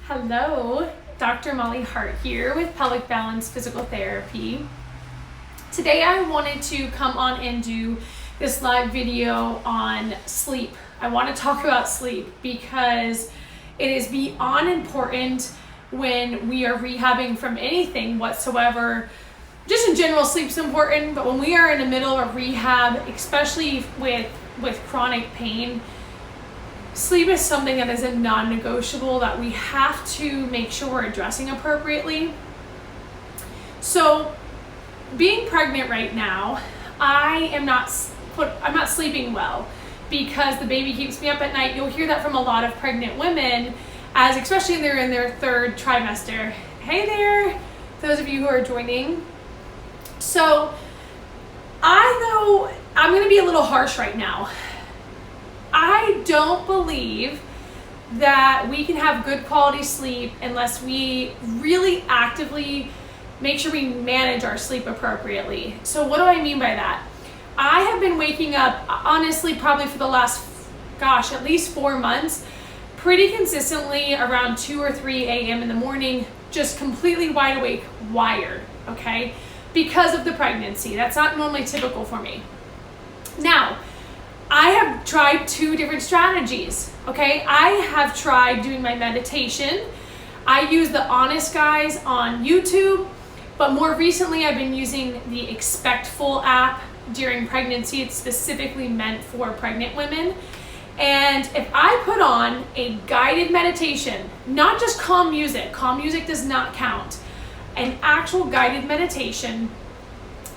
Hello, Dr. Molly Hart here with Pelvic Balance Physical Therapy. Today I wanted to come on and do this live video on sleep. I want to talk about sleep because it is beyond important when we are rehabbing from anything whatsoever. Just in general, sleep's important, but when we are in the middle of rehab, especially with chronic pain, sleep is something that is a non-negotiable that we have to make sure we're addressing appropriately. So, being pregnant right now, I'm not sleeping well because the baby keeps me up at night. You'll hear that from a lot of pregnant women, as especially if they're in their third trimester. Hey there, those of you who are joining. So, I'm going to be a little harsh right now. I don't believe that we can have good quality sleep unless we really actively make sure we manage our sleep appropriately. So what do I mean by that? I have been waking up, honestly, probably for the last, at least 4 months, pretty consistently around 2 or 3 a.m. in the morning, just completely wide awake, wired, okay? Because of the pregnancy. That's not normally typical for me. Now, I have tried 2 different strategies, okay? I have tried doing my meditation. I use the Honest Guys on YouTube, but more recently I've been using the Expectful app during pregnancy. It's specifically meant for pregnant women. And if I put on a guided meditation, not just calm music does not count, an actual guided meditation,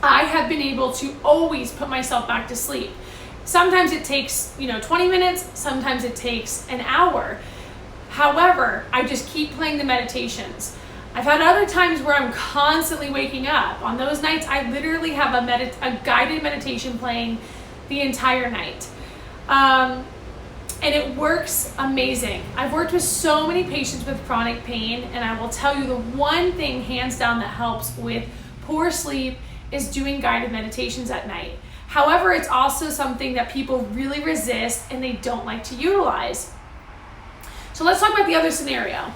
I have been able to always put myself back to sleep. Sometimes it takes, 20 minutes, sometimes it takes an hour. However, I just keep playing the meditations. I've had other times where I'm constantly waking up. On those nights, I literally have a guided meditation playing the entire night. And it works amazing. I've worked with so many patients with chronic pain, and I will tell you the one thing hands down that helps with poor sleep is doing guided meditations at night. However, it's also something that people really resist and they don't like to utilize. So let's talk about the other scenario.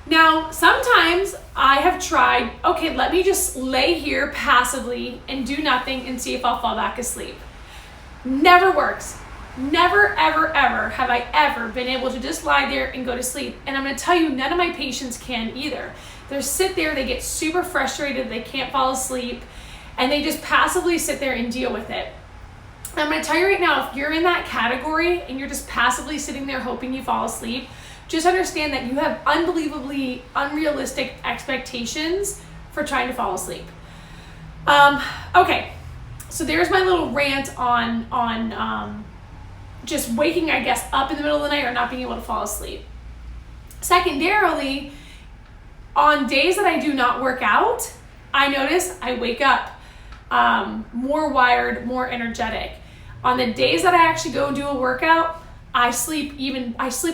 Now, sometimes I have tried, okay, let me just lay here passively and do nothing and see if I'll fall back asleep. Never works. Never, ever, ever have I ever been able to just lie there and go to sleep. And I'm going to tell you, none of my patients can either. They sit there, they get super frustrated, they can't fall asleep, and they just passively sit there and deal with it. I'm going to tell you right now, if you're in that category and you're just passively sitting there hoping you fall asleep, just understand that you have unbelievably unrealistic expectations for trying to fall asleep. Okay, so there's my little rant on just waking, I guess, up in the middle of the night or not being able to fall asleep. Secondarily, on days that I do not work out, I notice I wake up more wired, more energetic. On the days that I actually go do a workout, I sleep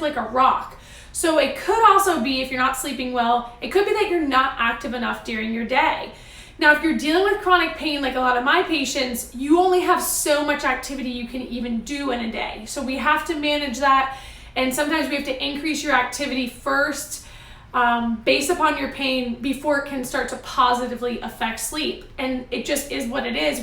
like a rock. So it could also be, if you're not sleeping well, it could be that you're not active enough during your day. Now, if you're dealing with chronic pain, like a lot of my patients, you only have so much activity you can even do in a day. So we have to manage that. And sometimes we have to increase your activity first, based upon your pain before it can start to positively affect sleep. And it just is what it is.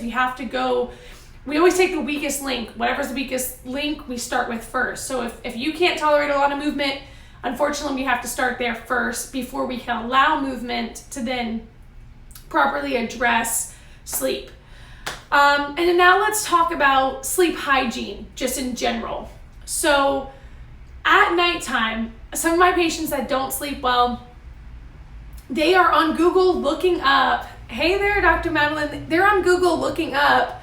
We always take the weakest link. Whatever's the weakest link, we start with first. So if you can't tolerate a lot of movement, unfortunately, we have to start there first before we can allow movement to then properly address sleep. And then now let's talk about sleep hygiene, just in general. So at nighttime, some of my patients that don't sleep well, they are on Google looking up, hey there, Dr. Madeline, they're on Google looking up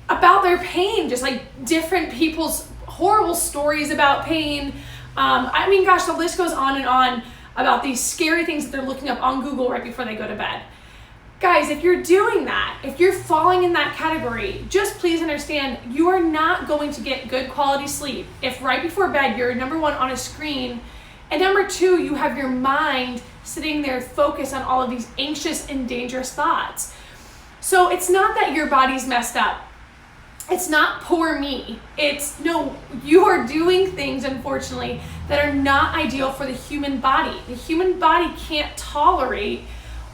about their pain, just like different people's horrible stories about pain. The list goes on and on about these scary things that they're looking up on Google right before they go to bed. Guys, if you're doing that, if you're falling in that category, just please understand you are not going to get good quality sleep if right before bed you're, number one, on a screen, and number two, you have your mind sitting there focused on all of these anxious and dangerous thoughts. So it's not that your body's messed up. It's not poor me. It's no, you are doing things, unfortunately, that are not ideal for the human body. The human body can't tolerate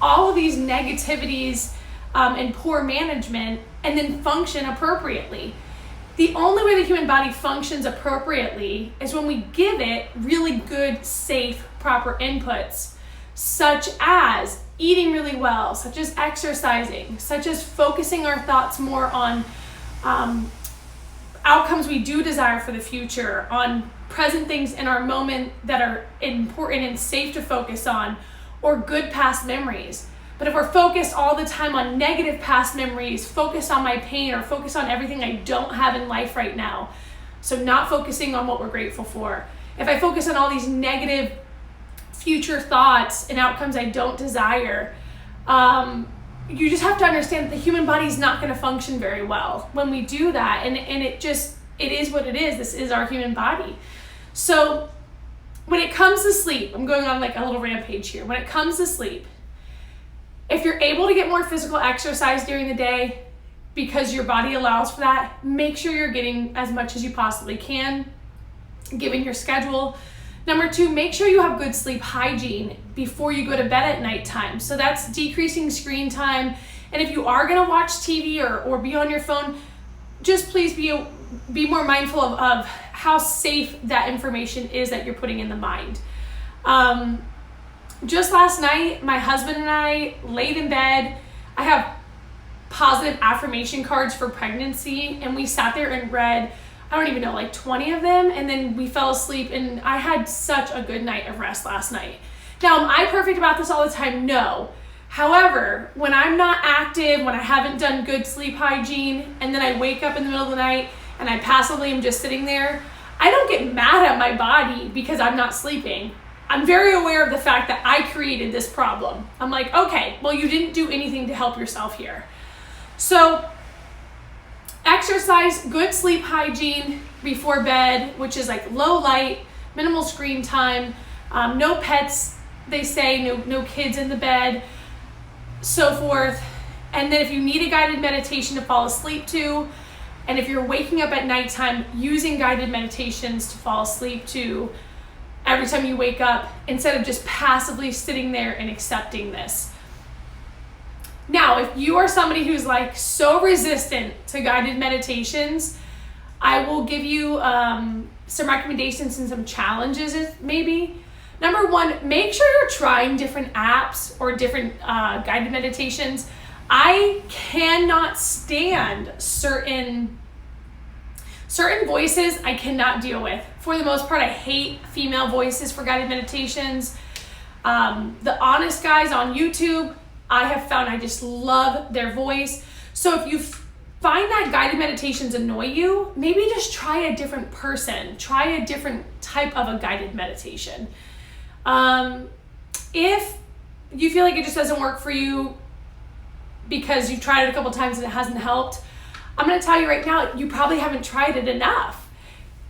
all of these negativities and poor management and then function appropriately. The only way the human body functions appropriately is when we give it really good, safe, proper inputs, such as eating really well, such as exercising, such as focusing our thoughts more on outcomes we do desire for the future, on present things in our moment that are important and safe to focus on, or good past memories. But if we're focused all the time on negative past memories, focused on my pain, or focused on everything I don't have in life right now, so not focusing on what we're grateful for. If I focus on all these negative future thoughts and outcomes I don't desire, you just have to understand that the human body is not going to function very well when we do that. And it is what it is. This is our human body. So when it comes to sleep, I'm going on like a little rampage here. When it comes to sleep, if you're able to get more physical exercise during the day because your body allows for that, make sure you're getting as much as you possibly can, given your schedule. Number 2, make sure you have good sleep hygiene before you go to bed at nighttime. So that's decreasing screen time. And if you are going to watch TV or be on your phone, just please be more mindful of how safe that information is that you're putting in the mind. Just last night, my husband and I laid in bed. I have positive affirmation cards for pregnancy, and we sat there and read, I don't even know, like 20 of them, and then we fell asleep, and I had such a good night of rest last night. Now, am I perfect about this all the time? No. However, when I'm not active, when I haven't done good sleep hygiene, and then I wake up in the middle of the night and I passively am just sitting there, I don't get mad at my body because I'm not sleeping. I'm very aware of the fact that I created this problem. I'm like, okay, well, you didn't do anything to help yourself here. So exercise, good sleep hygiene before bed, which is like low light, minimal screen time, no pets, they say, no kids in the bed, so forth. And then if you need a guided meditation to fall asleep to, and if you're waking up at nighttime, using guided meditations to fall asleep to every time you wake up, instead of just passively sitting there and accepting this. Now, if you are somebody who's like so resistant to guided meditations, I will give you some recommendations and some challenges maybe. Number 1, make sure you're trying different apps or different guided meditations. I cannot stand certain voices I cannot deal with. For the most part, I hate female voices for guided meditations. The honest guys on YouTube, I have found I just love their voice. So if you find that guided meditations annoy you, maybe just try a different person. Try a different type of a guided meditation. If you feel like it just doesn't work for you because you've tried it a couple times and it hasn't helped, I'm going to tell you right now, you probably haven't tried it enough.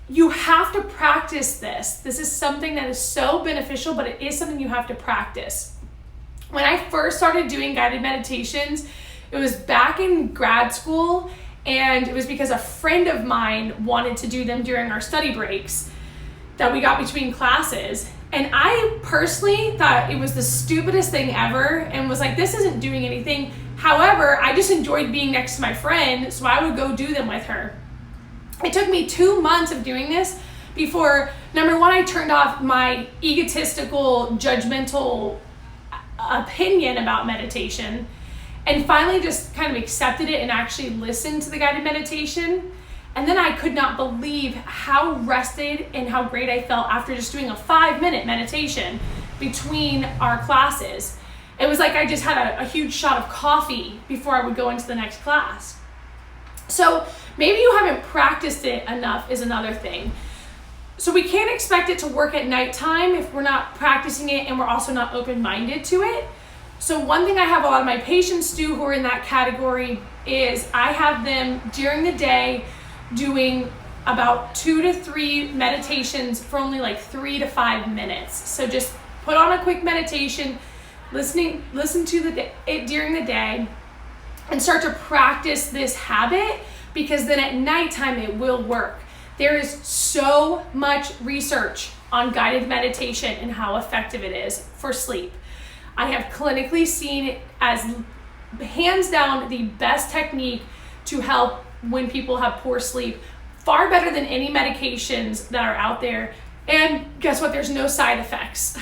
You have to practice this. This is something that is so beneficial, but it is something you have to practice. When I first started doing guided meditations, it was back in grad school, and it was because a friend of mine wanted to do them during our study breaks that we got between classes. And I personally thought it was the stupidest thing ever and was like, this isn't doing anything. However, I just enjoyed being next to my friend, so I would go do them with her. It took me 2 months of doing this before, number 1, I turned off my egotistical, judgmental opinion about meditation, and finally just kind of accepted it and actually listened to the guided meditation. And then I could not believe how rested and how great I felt after just doing a 5-minute meditation between our classes. It was like I just had a huge shot of coffee before I would go into the next class. So maybe you haven't practiced it enough is another thing. So we can't expect it to work at nighttime if we're not practicing it and we're also not open-minded to it. So one thing I have a lot of my patients do who are in that category is I have them during the day doing about 2 to 3 meditations for only like 3 to 5 minutes. So just put on a quick meditation, listen to it during the day, and start to practice this habit because then at nighttime it will work. There is so much research on guided meditation and how effective it is for sleep. I have clinically seen it as hands down the best technique to help when people have poor sleep, far better than any medications that are out there. And guess what? There's no side effects.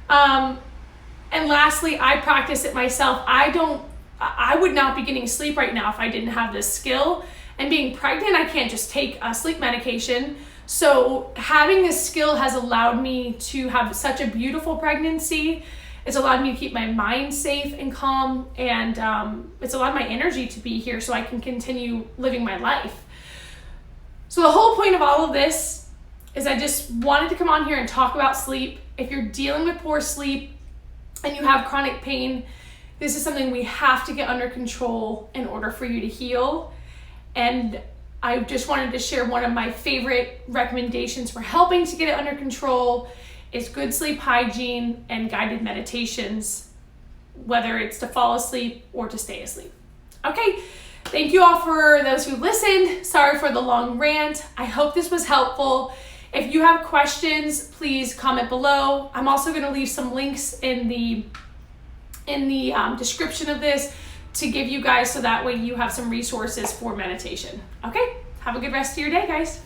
And lastly, I practice it myself. I would not be getting sleep right now if I didn't have this skill. And being pregnant, I can't just take a sleep medication. So having this skill has allowed me to have such a beautiful pregnancy. It's allowed me to keep my mind safe and calm, and it's allowed my energy to be here so I can continue living my life. So the whole point of all of this is I just wanted to come on here and talk about sleep. If you're dealing with poor sleep and you have chronic pain, this is something we have to get under control in order for you to heal. And I just wanted to share one of my favorite recommendations for helping to get it under control is good sleep hygiene and guided meditations, whether it's to fall asleep or to stay asleep. Okay, thank you all for those who listened. Sorry for the long rant. I hope this was helpful. If you have questions, please comment below. I'm also going to leave some links in the description of this to give you guys so that way you have some resources for meditation. Okay, have a good rest of your day, guys.